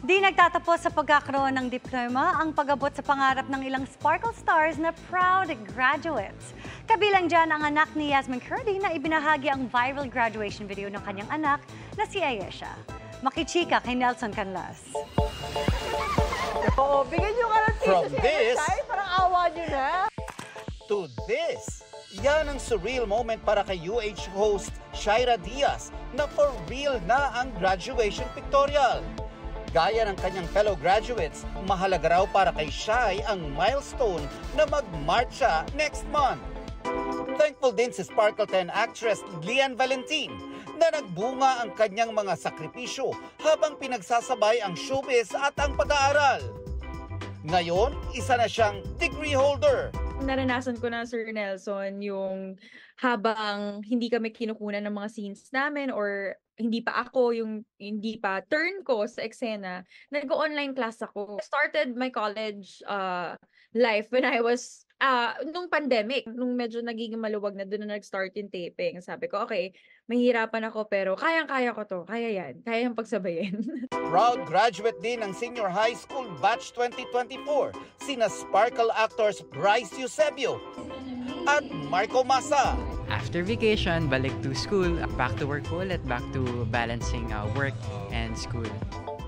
Di nagtatapos sa pagkakaroon ng diploma ang pag-abot sa pangarap ng ilang Sparkle Stars na proud graduates. Kabilang dyan ang anak ni Yasmin Curdy na ibinahagi ang viral graduation video ng kanyang anak na si Ayesha. Makichika kay Nelson Canlas. Oo, bigyan nyo ka ng From tissue this parang awa nyo na. to this. Yan ang surreal moment para kay UH host Shaira Diaz na for real na ang graduation pictorial. Gaya ng kanyang fellow graduates, mahalaga raw para kay Shai ang milestone na magmarcha next month. Thankful din si Sparkle 10 actress Lian Valentin na nagbunga ang kanyang mga sakripisyo habang pinagsasabay ang showbiz at ang pag-aaral. Ngayon, isa na siyang degree holder. Naranasan ko na, Sir Nelson, yung habang hindi kami kinukunan ng mga scenes namin or hindi pa ako, hindi pa turn ko sa eksena, nag-online class ako. I started my college life when I was, nung pandemic, nung medyo nagiging maluwag na doon na nag-start yung taping. Sabi ko, okay, mahihirapan ako pero kayang-kaya ko to, kaya yan, kaya yung pagsabayin. Proud graduate din ng senior high school batch 2024, sina Sparkle actors Bryce Eusebio at Marco Masa. After vacation, balik to school, back to work po ulit, back to balancing work and school.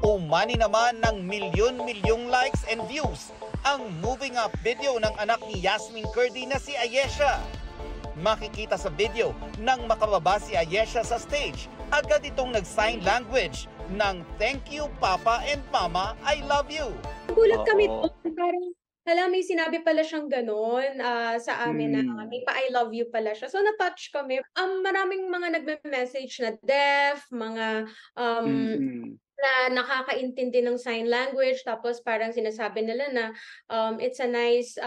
Umani naman ng milyon-milyong likes and views ang moving up video ng anak ni Yasmin Curdy na si Ayesha. Makikita sa video nang makababa si Ayesha sa stage, agad itong nag-sign language ng thank you Papa and Mama, I love you. Nagulat kami doon, parang may sinabi pala siyang gano'n sa amin na may pa I love you pala siya. So na-touch kami. Maraming mga nagme-message na deaf, mga na nakakaintindi ng sign language, tapos parang sinasabi nila na it's a nice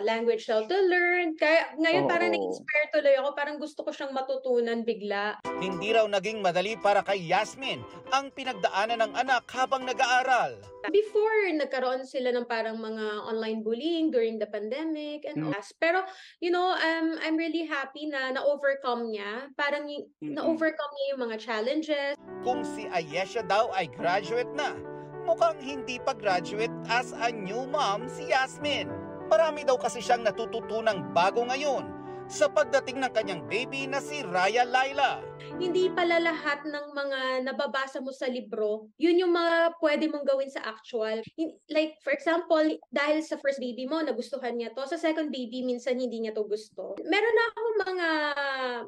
language to learn. Kaya ngayon parang na-inspire tuloy ako, parang gusto ko siyang matutunan bigla. Hindi raw naging madali para kay Yasmin ang pinagdaanan ng anak habang nag-aaral. Before, nagkaroon sila ng parang mga online bullying during the pandemic and all. Pero, I'm really happy na na-overcome niya. Parang na-overcome niya yung mga challenges. Kung si Ayesha daw ay graduate na, mukhang hindi pa graduate as a new mom si Yasmin. Marami daw kasi siyang natututunang bago ngayon sa pagdating ng kanyang baby na si Raya Laila. Hindi pala lahat ng mga nababasa mo sa libro, yun yung mga pwede mong gawin sa actual. Like, for example, dahil sa first baby mo, nagustuhan niya to. Sa second baby, minsan hindi niya to gusto. Meron na akong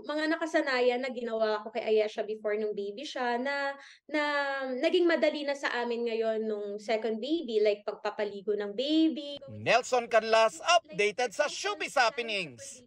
mga nakasanayan na ginawa ko kay Ayesha before nung baby siya na naging madali na sa amin ngayon nung second baby, like pagpapaligo ng baby. Nelson Canlas updated sa Showbiz Happenings.